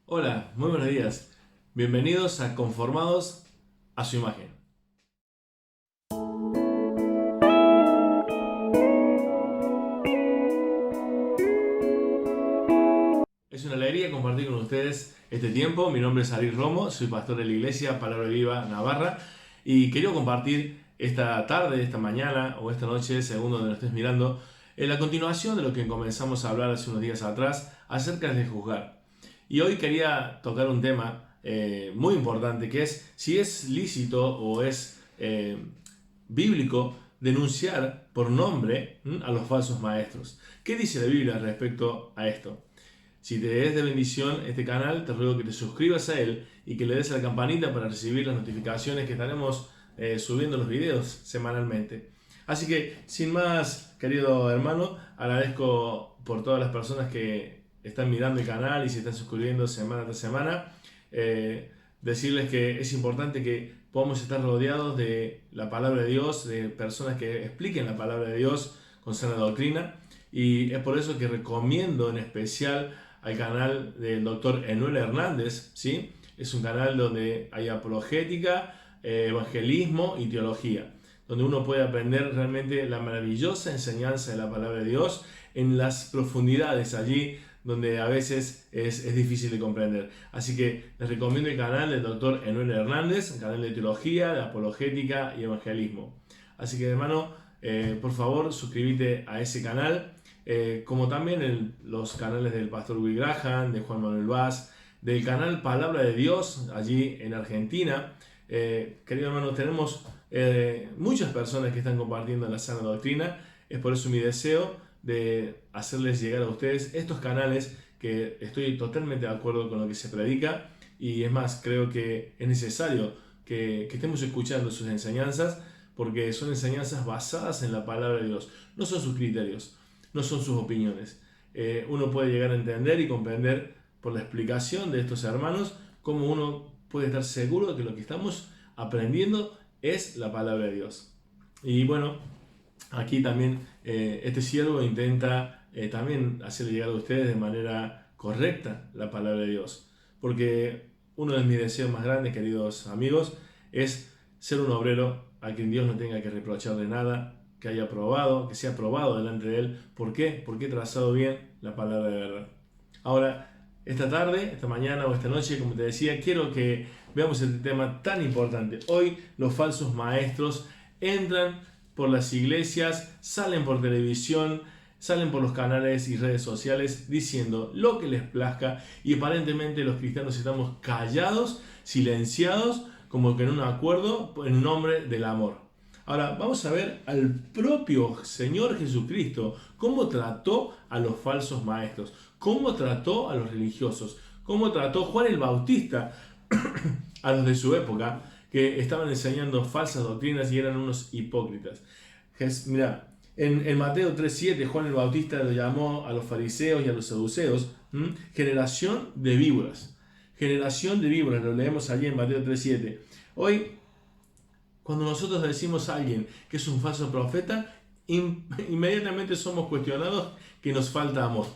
Hola, muy buenos días. Bienvenidos a Conformados a su imagen. Es una alegría compartir con ustedes este tiempo. Mi nombre es Ari Romo, soy pastor de la iglesia Palabra Viva Navarra y quería compartir esta tarde, esta mañana o esta noche, según donde lo estés mirando, en la continuación de lo que comenzamos a hablar hace unos días atrás acerca de juzgar. Y hoy quería tocar un tema muy importante que es si es lícito o es bíblico denunciar por nombre a los falsos maestros. ¿Qué dice la Biblia respecto a esto? Si te es de bendición este canal, te ruego que te suscribas a él y que le des a la campanita para recibir las notificaciones que estaremos subiendo los videos semanalmente. Así que, sin más, querido hermano, agradezco por todas las personas que están mirando el canal y se están suscribiendo semana tras semana. Decirles que es importante que podamos estar rodeados de la palabra de Dios, de personas que expliquen la palabra de Dios con sana doctrina. Y es por eso que recomiendo en especial al canal del doctor Enuel Hernández, ¿sí? Es un canal donde hay apologética, evangelismo y teología, donde uno puede aprender realmente la maravillosa enseñanza de la palabra de Dios en las profundidades allí donde a veces es difícil de comprender. Así que les recomiendo el canal del doctor Enuel Hernández, un canal de teología, de apologética y evangelismo. Así que hermano, por favor suscríbete a ese canal, como también los canales del pastor Will Graham, de Juan Manuel Vaz, del canal Palabra de Dios allí en Argentina. Querido hermano, tenemos muchas personas que están compartiendo la sana doctrina. Es por eso mi deseo de hacerles llegar a ustedes estos canales, que estoy totalmente de acuerdo con lo que se predica, y es más, creo que es necesario que estemos escuchando sus enseñanzas, porque son enseñanzas basadas en la palabra de Dios. No son sus criterios, no son sus opiniones. Uno puede llegar a entender y comprender por la explicación de estos hermanos cómo uno puede estar seguro de que lo que estamos aprendiendo es la palabra de Dios. Y bueno, aquí también este siervo intenta también hacerle llegar a ustedes de manera correcta la palabra de Dios. Porque uno de mis deseos más grandes, queridos amigos, es ser un obrero a quien Dios no tenga que reprocharle nada, que haya probado, que sea probado delante de Él. ¿Por qué? Porque he trazado bien la palabra de verdad. Ahora, esta tarde, esta mañana o esta noche, como te decía, quiero que veamos este tema tan importante. Hoy los falsos maestros entran por las iglesias, salen por televisión, salen por los canales y redes sociales diciendo lo que les plazca, y aparentemente los cristianos estamos callados, silenciados, como que en un acuerdo en nombre del amor. Ahora vamos a ver al propio Señor Jesucristo cómo trató a los falsos maestros, cómo trató a los religiosos, cómo trató Juan el Bautista a los de su época, que estaban enseñando falsas doctrinas y eran unos hipócritas. Mira, en Mateo 3:7 Juan el Bautista lo llamó a los fariseos y a los saduceos generación de víboras. Generación de víboras, lo leemos allí en Mateo 3:7. Hoy, cuando nosotros decimos a alguien que es un falso profeta, inmediatamente somos cuestionados que nos falta amor.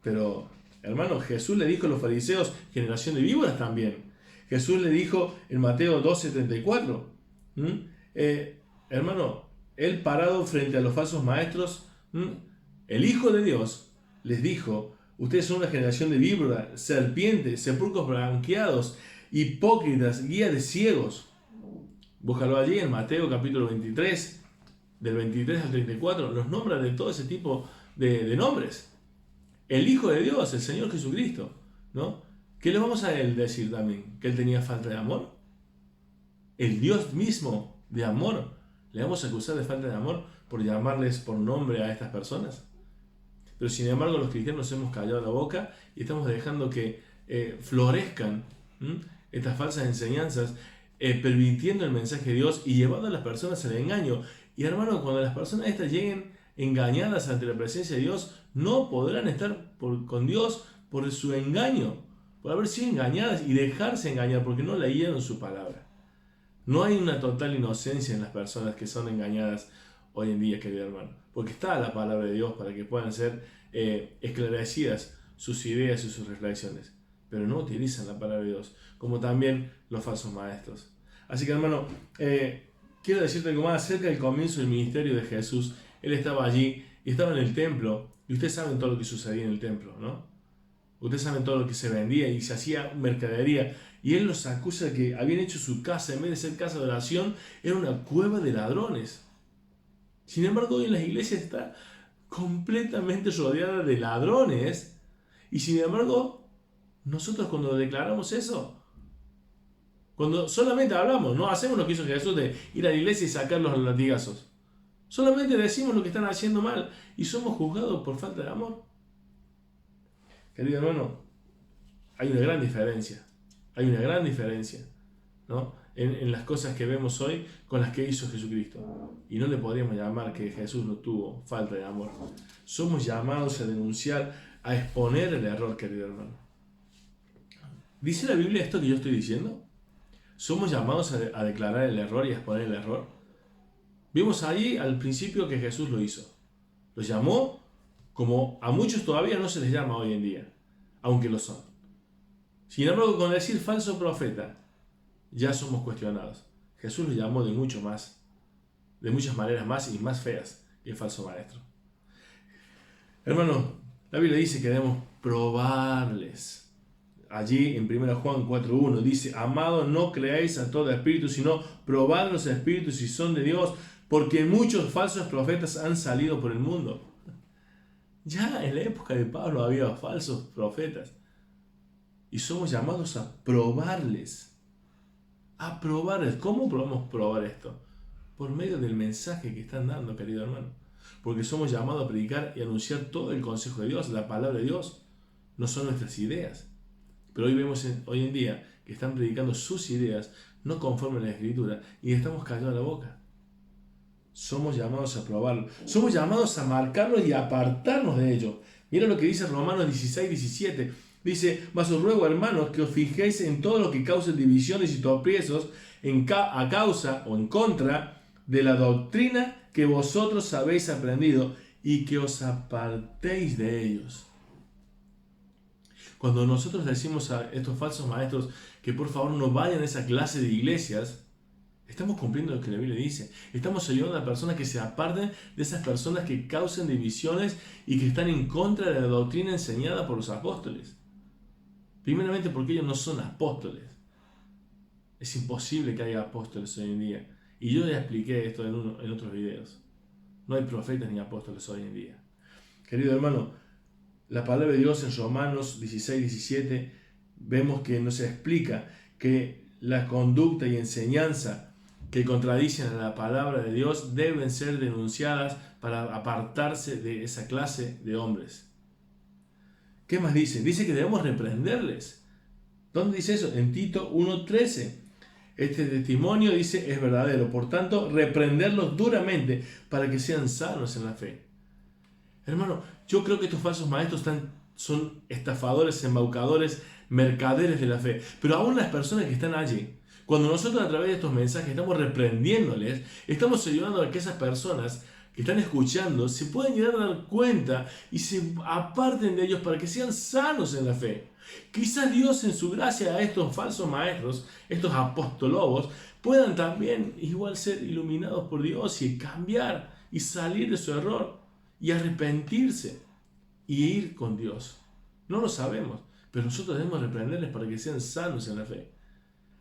Pero, hermano, Jesús le dijo a los fariseos generación de víboras también. Jesús le dijo en Mateo 12:34. Hermano, él parado frente a los falsos maestros, el Hijo de Dios les dijo: ustedes son una generación de víboras, serpientes, sepulcros blanqueados, hipócritas, guía de ciegos. Búscalo allí en Mateo capítulo 23, del 23 al 34, los nombra de todo ese tipo de nombres. El Hijo de Dios, el Señor Jesucristo, ¿no? ¿Qué le vamos a él decir también? ¿Que él tenía falta de amor? El Dios mismo de amor, ¿le vamos a acusar de falta de amor por llamarles por nombre a estas personas? Pero sin embargo los cristianos hemos callado la boca y estamos dejando que florezcan estas falsas enseñanzas, permitiendo el mensaje de Dios y llevando a las personas al engaño. Y hermano, cuando las personas estas lleguen engañadas ante la presencia de Dios, no podrán estar con Dios por su engaño, por haber sido engañadas y dejarse engañar porque no leyeron su palabra. No hay una total inocencia en las personas que son engañadas hoy en día, querido hermano, porque está la palabra de Dios para que puedan ser esclarecidas sus ideas y sus reflexiones. pero no utilizan la palabra de Dios, como también los falsos maestros. Así que, hermano, quiero decirte algo más acerca del comienzo del ministerio de Jesús. Él estaba allí y estaba en el templo, y ustedes saben todo lo que sucedía en el templo, ¿no? Ustedes saben todo lo que se vendía y se hacía mercadería. Y él los acusa de que habían hecho su casa, en vez de ser casa de oración, era una cueva de ladrones. Sin embargo, hoy en las iglesias está completamente rodeada de ladrones. Y sin embargo, nosotros cuando declaramos eso, cuando solamente hablamos, no hacemos lo que hizo Jesús de ir a la iglesia y sacarlos a los latigazos. Solamente decimos lo que están haciendo mal y somos juzgados por falta de amor. Querido hermano, hay una gran diferencia. Hay una gran diferencia, ¿no? en las cosas que vemos hoy con las que hizo Jesucristo. Y no le podríamos llamar que Jesús no tuvo falta de amor. Somos llamados a denunciar, a exponer el error, querido hermano. ¿Dice la Biblia esto que yo estoy diciendo? ¿Somos llamados a declarar el error y a exponer el error? Vimos ahí al principio que Jesús lo hizo. Lo llamó como a muchos todavía no se les llama hoy en día, aunque lo son. Sin embargo, con decir falso profeta, ya somos cuestionados. Jesús lo llamó de mucho más, de muchas maneras más y más feas que el falso maestro. Hermano, la Biblia dice que debemos probarles. Allí en 1 Juan 4.1 dice: amados, no creáis a todo espíritu, sino probad los espíritus si son de Dios, porque muchos falsos profetas han salido por el mundo. Ya en la época de Pablo había falsos profetas. Y somos llamados a probarles. A probarles. ¿Cómo podemos probar esto? Por medio del mensaje que están dando, querido hermano. Porque somos llamados a predicar y anunciar todo el consejo de Dios, la palabra de Dios. No son nuestras ideas. Pero hoy vemos hoy en día que están predicando sus ideas, no conforme a la Escritura, y estamos callando la boca. Somos llamados a probarlo. Somos llamados a marcarlos y a apartarnos de ello. Mira lo que dice Romanos 16:17. Dice: mas os ruego, hermanos, que os fijéis en todo lo que cause divisiones y tropiezos a causa o en contra de la doctrina que vosotros habéis aprendido, y que os apartéis de ellos. Cuando nosotros decimos a estos falsos maestros que por favor no vayan a esa clase de iglesias, estamos cumpliendo lo que la Biblia dice. Estamos ayudando a personas que se aparten de esas personas que causen divisiones y que están en contra de la doctrina enseñada por los apóstoles. Primeramente porque ellos no son apóstoles. Es imposible que haya apóstoles hoy en día. Y yo ya expliqué esto en otros videos. No hay profetas ni apóstoles hoy en día. Querido hermano, la palabra de Dios en Romanos 16:17 vemos que nos explica que la conducta y enseñanza que contradicen a la palabra de Dios deben ser denunciadas para apartarse de esa clase de hombres. ¿Qué más dice? Dice que debemos reprenderles. ¿Dónde dice eso? En Tito 1:13. Este testimonio dice es verdadero, por tanto, reprenderlos duramente para que sean sanos en la fe. Hermano, yo creo que estos falsos maestros son estafadores, embaucadores, mercaderes de la fe. Pero aún las personas que están allí, cuando nosotros a través de estos mensajes estamos reprendiéndoles, estamos ayudando a que esas personas que están escuchando se puedan llegar a dar cuenta y se aparten de ellos para que sean sanos en la fe. Quizás Dios en su gracia a estos falsos maestros, estos apostolobos, puedan también igual ser iluminados por Dios y cambiar y salir de su error y arrepentirse y ir con Dios. No lo sabemos, pero nosotros debemos reprenderles para que sean sanos en la fe.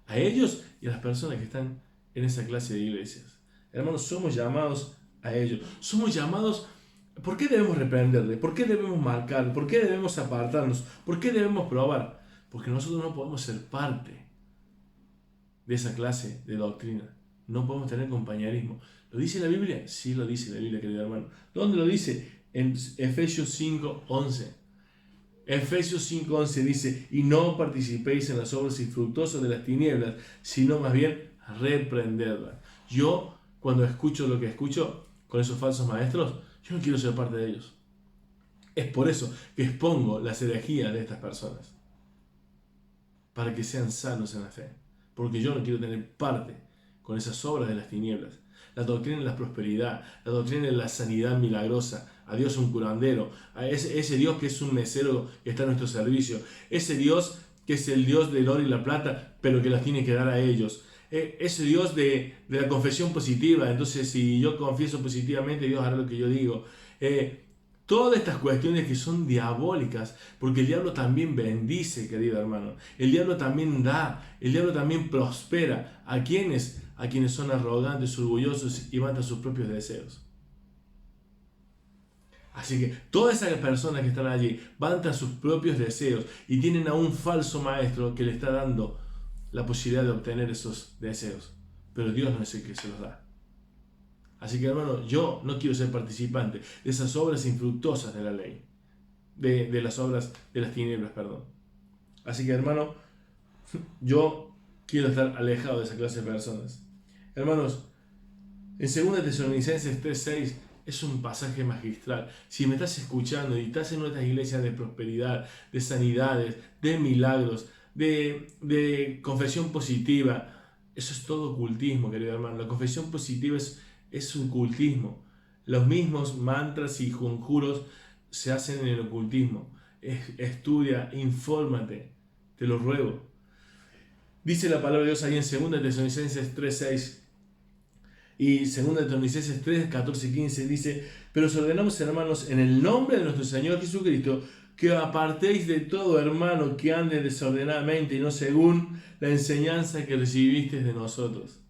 A ellos y a las personas que están en esa clase de iglesias. Hermanos, somos llamados a ellos. Somos llamados. ¿Por qué debemos reprenderle? ¿Por qué debemos marcar? ¿Por qué debemos apartarnos? ¿Por qué debemos probar? Porque nosotros no podemos ser parte de esa clase de doctrina. No podemos tener compañerismo. ¿Lo dice la Biblia? Sí, lo dice la Biblia, querido hermano. ¿Dónde lo dice? En Efesios 5:11. Efesios 5:11 dice: y no participéis en las obras infructuosas de las tinieblas, sino más bien reprendedlas. Yo, cuando escucho lo que escucho con esos falsos maestros, yo no quiero ser parte de ellos. Es por eso que expongo las herejías de estas personas, para que sean sanos en la fe. Porque yo no quiero tener parte con esas obras de las tinieblas. La doctrina de la prosperidad, la doctrina de la sanidad milagrosa, a Dios un curandero, a ese Dios que es un mesero que está a nuestro servicio, ese Dios que es el Dios del oro y la plata, pero que las tiene que dar a ellos. Ese Dios de la confesión positiva. Entonces, si yo confieso positivamente, Dios hará lo que yo digo. Todas estas cuestiones que son diabólicas, porque el diablo también bendice, querido hermano. El diablo también da, el diablo también prospera. ¿A quiénes? A quienes son arrogantes, orgullosos y van a sus propios deseos. Así que todas esas personas que están allí van tras sus propios deseos y tienen a un falso maestro que le está dando la posibilidad de obtener esos deseos. Pero Dios no es el que se los da. Así que, hermano, yo no quiero ser participante de esas obras infructuosas de la ley, de las obras de las tinieblas, perdón. Así que, hermano, yo quiero estar alejado de esa clase de personas. Hermanos, en 2 Tesalonicenses 3:6 es un pasaje magistral. Si me estás escuchando y estás en nuestras iglesias de prosperidad, de sanidades, de milagros, de confesión positiva, eso es todo ocultismo, querido hermano. La confesión positiva es un ocultismo. Los mismos mantras y conjuros se hacen en el ocultismo. Estudia, infórmate, te lo ruego. Dice la palabra de Dios ahí en 2 Tesalonicenses 3:6 y 2 Tesalonicenses 3:14 y 15 dice: pero os ordenamos, hermanos, en el nombre de nuestro Señor Jesucristo, que apartéis de todo hermano que ande desordenadamente y no según la enseñanza que recibisteis de nosotros.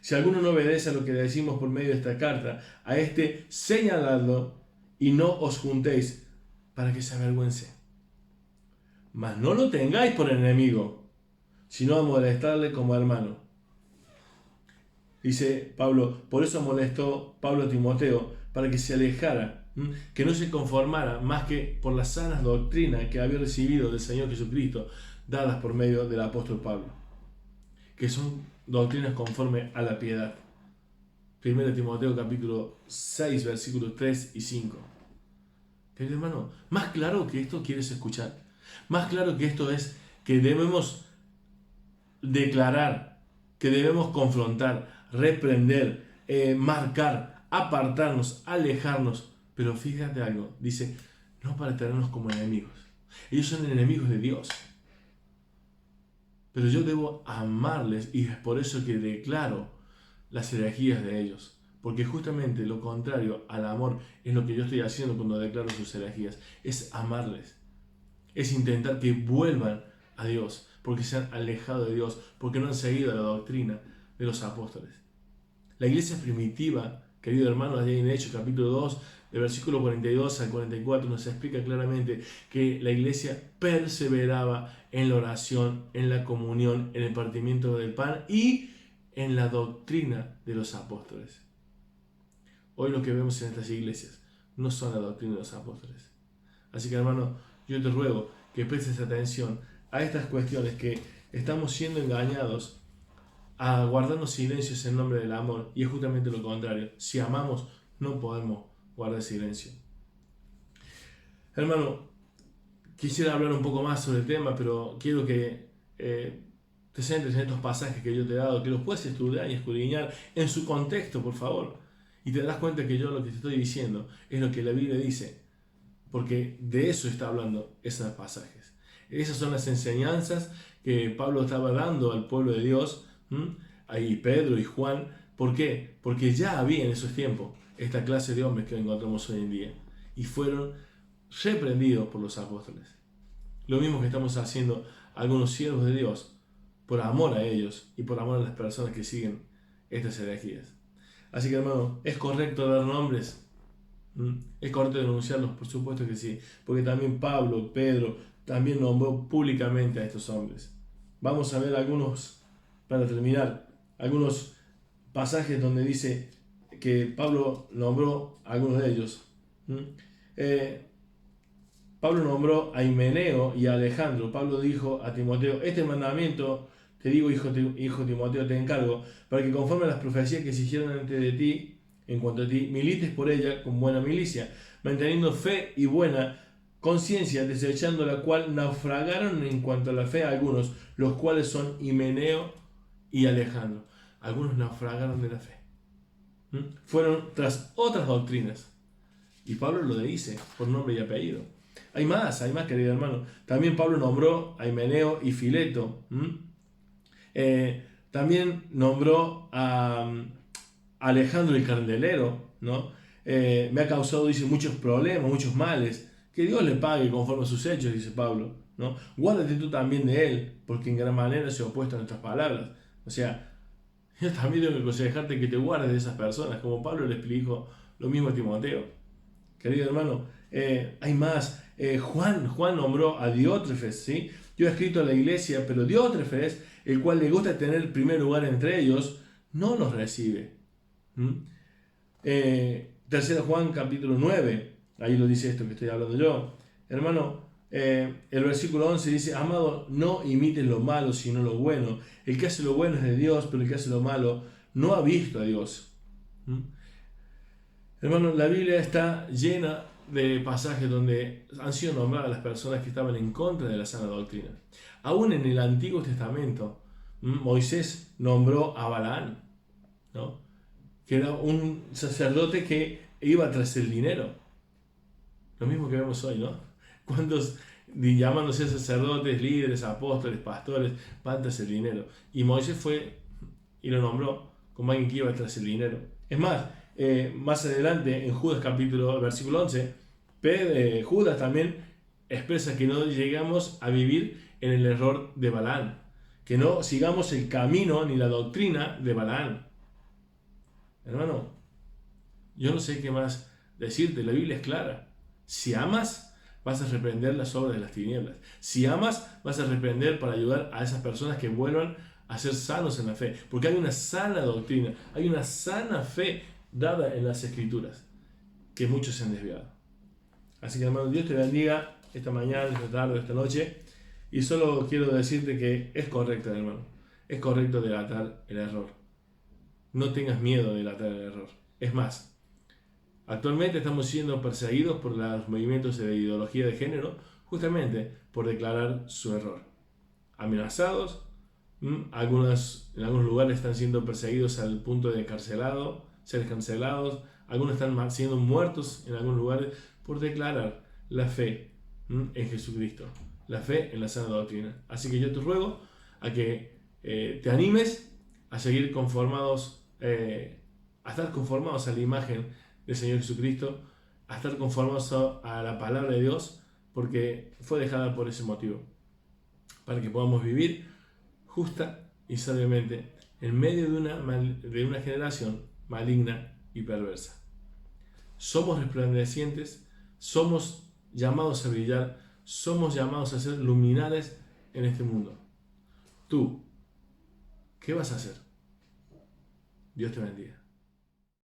Si alguno no obedece a lo que decimos por medio de esta carta, a este señaladlo y no os juntéis para que se avergüence. Mas no lo tengáis por enemigo, sino a molestarle como hermano. Dice Pablo, por eso molestó Pablo a Timoteo, para que se alejara, que no se conformara más que por las sanas doctrinas que había recibido del Señor Jesucristo, dadas por medio del apóstol Pablo, que son doctrinas conforme a la piedad. 1 Timoteo capítulo 6, versículos 3 y 5. Querido hermano, más claro que esto quieres escuchar. Más claro que esto es que debemos declarar, que debemos confrontar, reprender, marcar, apartarnos, alejarnos. Pero fíjate algo, dice, no para tenernos como enemigos. Ellos son enemigos de Dios. Pero yo debo amarles y es por eso que declaro las herejías de ellos. Porque justamente lo contrario al amor es lo que yo estoy haciendo cuando declaro sus herejías. Es amarles. Es intentar que vuelvan a Dios. Porque se han alejado de Dios. Porque no han seguido la doctrina de los apóstoles. La iglesia primitiva, querido hermano, allá en Hechos capítulo 2, del versículo 42 al 44, nos explica claramente que la iglesia perseveraba en la oración, en la comunión, en el partimiento del pan y en la doctrina de los apóstoles. Hoy lo que vemos en estas iglesias no son la doctrina de los apóstoles. Así que, hermano, yo te ruego que prestes atención a estas cuestiones que estamos siendo engañados a guardarnos silencios en nombre del amor, y es justamente lo contrario. Si amamos, no podemos guardar silencio. Hermano, quisiera hablar un poco más sobre el tema, pero quiero que te centres en estos pasajes que yo te he dado, que los puedes estudiar y escudriñar en su contexto, por favor. Y te das cuenta que yo lo que te estoy diciendo es lo que la Biblia dice, porque de eso está hablando esos pasajes. Esas son las enseñanzas que Pablo estaba dando al pueblo de Dios, ahí Pedro y Juan. ¿Por qué? Porque ya había en esos tiempos esta clase de hombres que encontramos hoy en día y fueron reprendidos por los apóstoles. Lo mismo que estamos haciendo algunos siervos de Dios por amor a ellos y por amor a las personas que siguen estas herejías. Así que, hermano, ¿es correcto dar nombres? ¿Es correcto denunciarlos? Por supuesto que sí, porque también Pablo, Pedro, también nombró públicamente a estos hombres. Vamos a ver algunos, para terminar, algunos pasajes donde dice que Pablo nombró a algunos de ellos. Pablo nombró a Himeneo y a Alejandro. Pablo dijo a Timoteo: este mandamiento te digo, hijo Timoteo, te encargo, para que conforme a las profecías que se hicieron antes de ti, en cuanto a ti, milites por ella con buena milicia, manteniendo fe y buena conciencia, desechando la cual naufragaron en cuanto a la fe algunos, los cuales son Himeneo y Alejandro. Algunos naufragaron de la fe. Fueron tras otras doctrinas. Y Pablo lo dice por nombre y apellido. hay más, querido hermano. También Pablo nombró a Himeneo y Fileto. También nombró a Alejandro el Candelero, ¿no? Me ha causado, dice, muchos problemas, muchos males. Que Dios le pague conforme a sus hechos, dice Pablo, ¿no? Guárdate tú también de él, porque en gran manera se opuesta a nuestras palabras. O sea, yo también tengo que aconsejarte que te guardes de esas personas, como Pablo le explicó lo mismo a Timoteo. Querido hermano, hay más. Juan nombró a Diótrefes, ¿sí? Yo he escrito a la iglesia, pero Diótrefes, el cual le gusta tener el primer lugar entre ellos, no los recibe. Tercera Juan capítulo 9, ahí lo dice esto que estoy hablando yo. Hermano, el versículo 11 dice, amado, no imites lo malo, sino lo bueno. El que hace lo bueno es de Dios, pero el que hace lo malo no ha visto a Dios. Hermano, la Biblia está llena de pasajes donde han sido nombradas las personas que estaban en contra de la sana doctrina. Aún en el Antiguo Testamento, Moisés nombró a Balaán, ¿no? Que era un sacerdote que iba tras el dinero. Lo mismo que vemos hoy, ¿no? ¿Cuántos, llamándose sacerdotes, líderes, apóstoles, pastores, van tras el dinero? Y Moisés fue y lo nombró como alguien que iba tras el dinero. Es más, más adelante en Judas capítulo, versículo 11, Judas también expresa que no llegamos a vivir en el error de Balaán, que no sigamos el camino ni la doctrina de Balaán. Hermano, yo no sé qué más decirte, la Biblia es clara. Si amas, vas a reprender las obras de las tinieblas. Si amas, vas a reprender para ayudar a esas personas que vuelvan a ser sanos en la fe. Porque hay una sana doctrina, hay una sana fe dada en las Escrituras, que muchos se han desviado. Así que, hermano, Dios te bendiga esta mañana, esta tarde, esta noche. Y solo quiero decirte que es correcto, hermano. Es correcto delatar el error. No tengas miedo de delatar el error. Es más, actualmente estamos siendo perseguidos por los movimientos de ideología de género justamente por declarar su error. Amenazados, en algunos lugares están siendo perseguidos al punto de ser cancelados, algunos están siendo muertos en algunos lugares por declarar la fe en Jesucristo, la fe en la sana doctrina. Así que yo te ruego a que te animes a seguir conformados, a estar conformados a la imagen del Señor Jesucristo, a estar conformados a la palabra de Dios, porque fue dejada por ese motivo, para que podamos vivir justa y sabiamente en medio de una generación maligna y perversa. Somos resplandecientes, somos llamados a brillar, somos llamados a ser luminares en este mundo. Tú, ¿qué vas a hacer? Dios te bendiga.